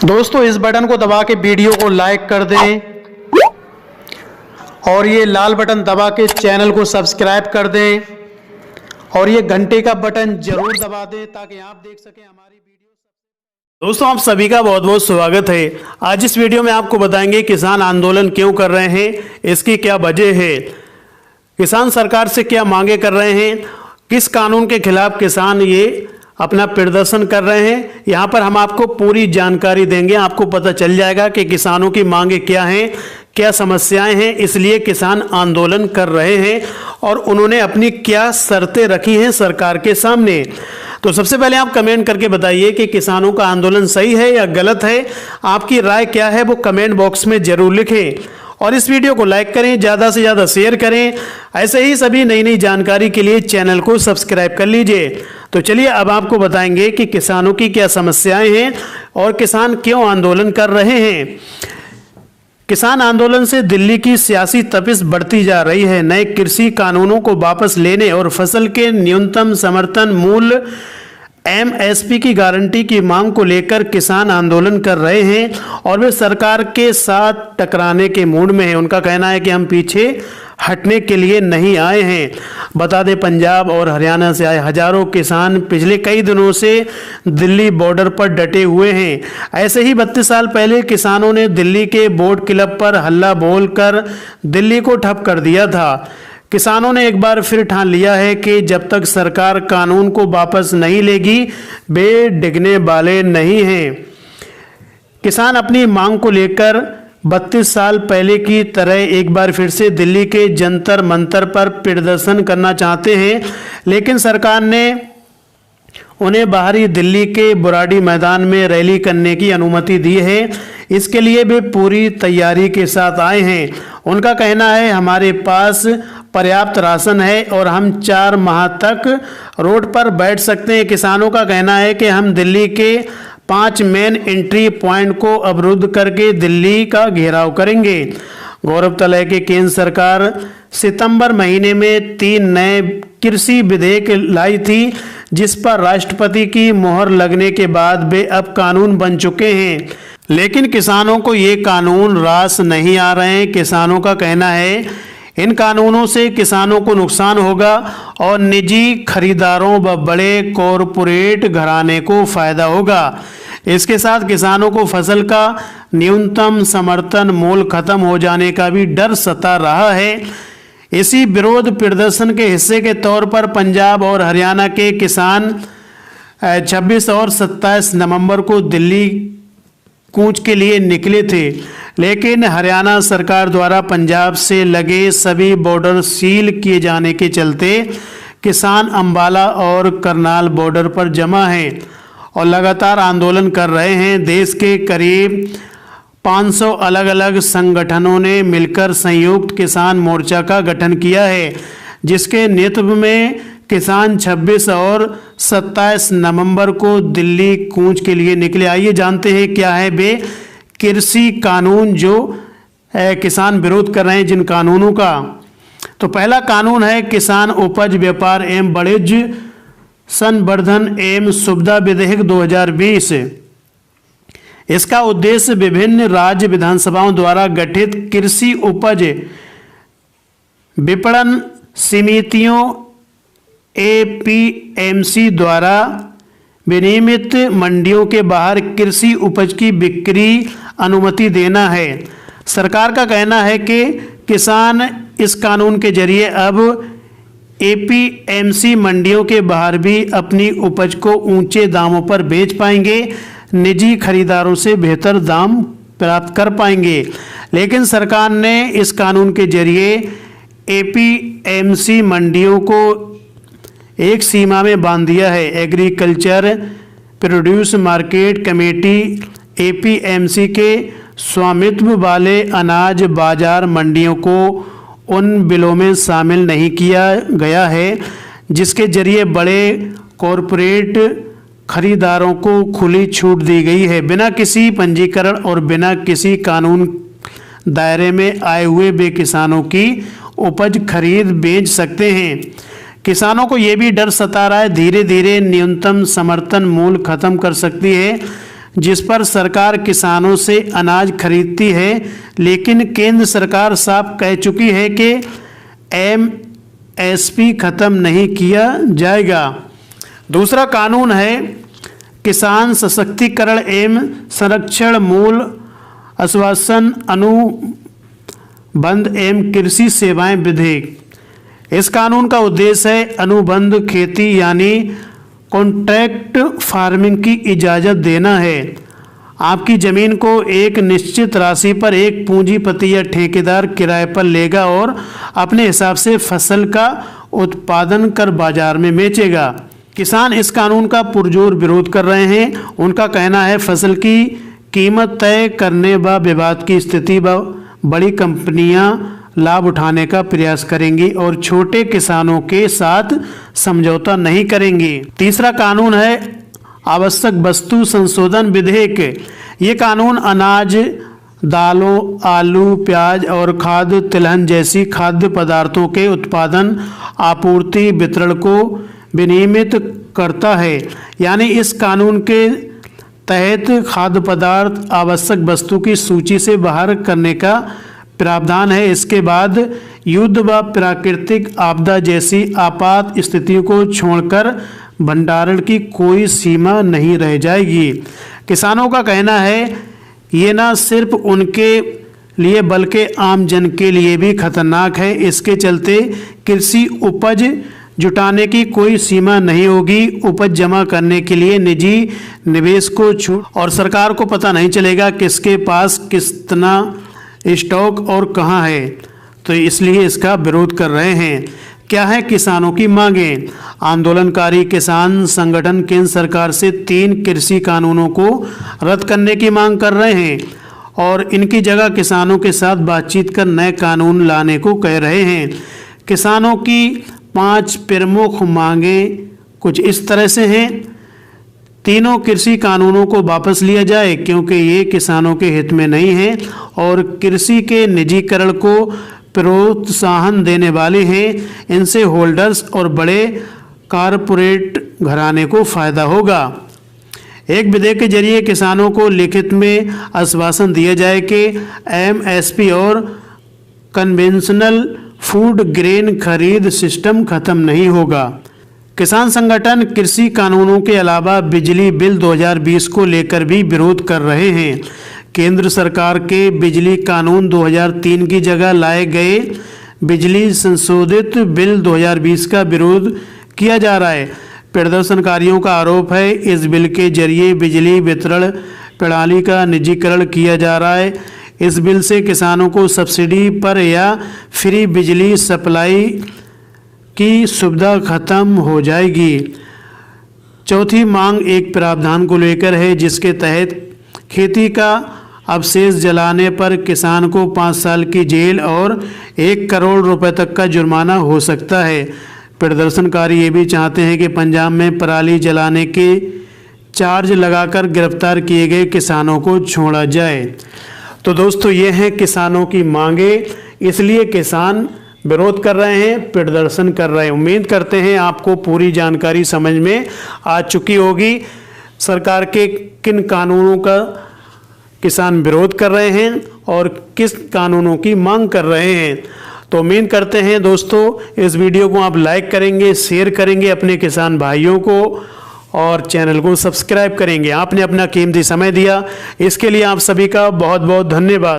दोस्तों इस बटन को दबा के वीडियो को लाइक कर दें और ये लाल बटन दबा के चैनल को सब्सक्राइब कर दें और ये घंटे का बटन जरूर दबा दें ताकि आप देख सकें हमारी वीडियो। दोस्तों आप सभी का बहुत बहुत स्वागत है। आज इस वीडियो में आपको बताएंगे किसान आंदोलन क्यों कर रहे हैं, इसकी क्या वजह है, किसान सरकार से क्या मांगे कर रहे हैं, किस कानून के खिलाफ किसान ये अपना प्रदर्शन कर रहे हैं। यहाँ पर हम आपको पूरी जानकारी देंगे, आपको पता चल जाएगा कि किसानों की मांगे क्या हैं, क्या समस्याएं हैं, इसलिए किसान आंदोलन कर रहे हैं और उन्होंने अपनी क्या शर्तें रखी हैं सरकार के सामने। तो सबसे पहले आप कमेंट करके बताइए कि किसानों का आंदोलन सही है या गलत है। आपकी राय क्या है वो कमेंट बॉक्स में जरूर लिखें और इस वीडियो को लाइक करें, ज़्यादा से ज़्यादा शेयर करें। ऐसे ही सभी नई नई जानकारी के लिए चैनल को सब्सक्राइब कर लीजिए। तो चलिए अब आपको बताएंगे कि किसानों की क्या समस्याएं हैं और किसान क्यों आंदोलन कर रहे हैं। किसान आंदोलन से दिल्ली की सियासी तपिश बढ़ती जा रही है। नए कृषि कानूनों को वापस लेने और फसल के न्यूनतम समर्थन मूल्य MSP की गारंटी की मांग को लेकर किसान आंदोलन कर रहे हैं और वे सरकार के साथ टकराने के मूड में हैं। उनका कहना है कि हम पीछे हटने के लिए नहीं आए हैं। बता दें पंजाब और हरियाणा से आए हजारों किसान पिछले कई दिनों से दिल्ली बॉर्डर पर डटे हुए हैं। ऐसे ही 32 साल पहले किसानों ने दिल्ली के बोट क्लब पर हल्ला बोलकर दिल्ली को ठप कर दिया था। किसानों ने एक बार फिर ठान लिया है कि जब तक सरकार कानून को वापस नहीं लेगी वे डिगने वाले नहीं हैं। किसान अपनी मांग को लेकर 32 साल पहले की तरह एक बार फिर से दिल्ली के जंतर मंतर पर प्रदर्शन करना चाहते हैं, लेकिन सरकार ने उन्हें बाहरी दिल्ली के बुराड़ी मैदान में रैली करने की अनुमति दी है। इसके लिए वे पूरी तैयारी के साथ आए हैं। उनका कहना है हमारे पास पर्याप्त राशन है और हम 4 माह तक रोड पर बैठ सकते हैं। किसानों का कहना है कि हम दिल्ली के 5 मेन एंट्री पॉइंट को अवरुद्ध करके दिल्ली का घेराव करेंगे। गौरतलब है कि केंद्र सरकार सितंबर महीने में 3 नए कृषि विधेयक लाई थी, जिस पर राष्ट्रपति की मोहर लगने के बाद वे अब कानून बन चुके हैं, लेकिन किसानों को ये कानून रास नहीं आ रहे हैं। किसानों का कहना है इन कानूनों से किसानों को नुकसान होगा और निजी खरीदारों व बड़े कॉरपोरेट घराने को फायदा होगा। इसके साथ किसानों को फसल का न्यूनतम समर्थन मूल्य खत्म हो जाने का भी डर सता रहा है। इसी विरोध प्रदर्शन के हिस्से के तौर पर पंजाब और हरियाणा के किसान 26 और 27 नवंबर को दिल्ली कूच के लिए निकले थे, लेकिन हरियाणा सरकार द्वारा पंजाब से लगे सभी बॉर्डर सील किए जाने के चलते किसान अंबाला और करनाल बॉर्डर पर जमा हैं और लगातार आंदोलन कर रहे हैं। देश के करीब 500 अलग अलग संगठनों ने मिलकर संयुक्त किसान मोर्चा का गठन किया है, जिसके नेतृत्व में किसान 26 और 27 नवंबर को दिल्ली कूच के लिए निकले। आइए जानते हैं क्या है वे कृषि कानून जो किसान विरोध कर रहे हैं जिन कानूनों का। तो पहला कानून है किसान उपज व्यापार एवं वाणिज्य संवर्धन एवं सुविधा विधेयक 2020। इसका उद्देश्य विभिन्न राज्य विधानसभाओं द्वारा गठित कृषि उपज विपणन समितियों APMC द्वारा विनियमित मंडियों के बाहर कृषि उपज की बिक्री अनुमति देना है। सरकार का कहना है कि किसान इस कानून के जरिए अब APMC मंडियों के बाहर भी अपनी उपज को ऊंचे दामों पर बेच पाएंगे, निजी खरीदारों से बेहतर दाम प्राप्त कर पाएंगे। लेकिन सरकार ने इस कानून के जरिए APMC मंडियों को एक सीमा में बांध दिया है। Agriculture produce market committee APMC के स्वामित्व वाले अनाज बाजार मंडियों को उन बिलों में शामिल नहीं किया गया है जिसके जरिए बड़े कॉरपोरेट खरीदारों को खुली छूट दी गई है। बिना किसी पंजीकरण और बिना किसी कानून दायरे में आए हुए वे किसानों की उपज खरीद बेच सकते हैं। किसानों को ये भी डर सता रहा है धीरे धीरे न्यूनतम समर्थन मूल्य खत्म कर सकती है, जिस पर सरकार किसानों से अनाज खरीदती है, लेकिन केंद्र सरकार साफ कह चुकी है कि एमएसपी खत्म नहीं किया जाएगा। दूसरा कानून है किसान सशक्तिकरण एवं संरक्षण मूल आश्वासन अनुबंध एवं कृषि सेवाएं विधेयक। इस कानून का उद्देश्य है अनुबंध खेती यानी कॉन्ट्रैक्ट फार्मिंग की इजाज़त देना है। आपकी ज़मीन को एक निश्चित राशि पर एक पूंजीपति या ठेकेदार किराए पर लेगा और अपने हिसाब से फसल का उत्पादन कर बाजार में बेचेगा। किसान इस कानून का पुरजोर विरोध कर रहे हैं। उनका कहना है फसल की कीमत तय करने व विवाद की स्थिति व बड़ी कंपनियां लाभ उठाने का प्रयास करेंगी और छोटे किसानों के साथ समझौता नहीं करेंगी। तीसरा कानून है आवश्यक वस्तु संशोधन विधेयक। ये कानून अनाज, दालों, आलू, प्याज और खाद्य तिलहन जैसी खाद्य पदार्थों के उत्पादन, आपूर्ति, वितरण को विनियमित करता है। यानी इस कानून के तहत खाद्य पदार्थ आवश्यक वस्तु की सूची से बाहर करने का प्रावधान है। इसके बाद युद्ध व प्राकृतिक आपदा जैसी आपात स्थितियों को छोड़कर भंडारण की कोई सीमा नहीं रह जाएगी। किसानों का कहना है ये न सिर्फ उनके लिए बल्कि आम जन के लिए भी खतरनाक है। इसके चलते कृषि उपज जुटाने की कोई सीमा नहीं होगी। उपज जमा करने के लिए निजी निवेश को छूट और सरकार को पता नहीं चलेगा किसके पास कितना स्टॉक और कहां है, तो इसलिए इसका विरोध कर रहे हैं। क्या है किसानों की मांगें? आंदोलनकारी किसान संगठन केंद्र सरकार से 3 कृषि कानूनों को रद्द करने की मांग कर रहे हैं और इनकी जगह किसानों के साथ बातचीत कर नए कानून लाने को कह रहे हैं। किसानों की 5 प्रमुख मांगें कुछ इस तरह से हैं। तीनों कृषि कानूनों को वापस लिया जाए क्योंकि ये किसानों के हित में नहीं है और कृषि के निजीकरण को प्रोत्साहन देने वाले हैं। इनसे होल्डर्स और बड़े कारपोरेट घराने को फायदा होगा। एक विधेयक के जरिए किसानों को लिखित में आश्वासन दिया जाए कि एमएसपी और कन्वेंशनल फूड ग्रेन खरीद सिस्टम खत्म नहीं होगा। किसान संगठन कृषि कानूनों के अलावा बिजली बिल 2020 को लेकर भी विरोध कर रहे हैं। केंद्र सरकार के बिजली कानून 2003 की जगह लाए गए बिजली संशोधित बिल 2020 का विरोध किया जा रहा है। प्रदर्शनकारियों का आरोप है इस बिल के जरिए बिजली वितरण प्रणाली का निजीकरण किया जा रहा है। इस बिल से किसानों को सब्सिडी पर या फ्री बिजली सप्लाई की सुविधा खत्म हो जाएगी। चौथी मांग एक प्रावधान को लेकर है जिसके तहत खेती का अवशेष जलाने पर किसान को 5 साल की जेल और 1 करोड़ रुपए तक का जुर्माना हो सकता है। प्रदर्शनकारी ये भी चाहते हैं कि पंजाब में पराली जलाने के चार्ज लगाकर गिरफ्तार किए गए किसानों को छोड़ा जाए। तो दोस्तों ये हैं किसानों की मांगे, इसलिए किसान विरोध कर रहे हैं, प्रदर्शन कर रहे हैं। उम्मीद करते हैं आपको पूरी जानकारी समझ में आ चुकी होगी। सरकार के किन कानूनों का किसान विरोध कर रहे हैं और किस कानूनों की मांग कर रहे हैं। तो उम्मीद करते हैं दोस्तों इस वीडियो को आप लाइक करेंगे, शेयर करेंगे अपने किसान भाइयों को और चैनल को सब्सक्राइब करेंगे। आपने अपना कीमती समय दिया, इसके लिए आप सभी का बहुत बहुत धन्यवाद।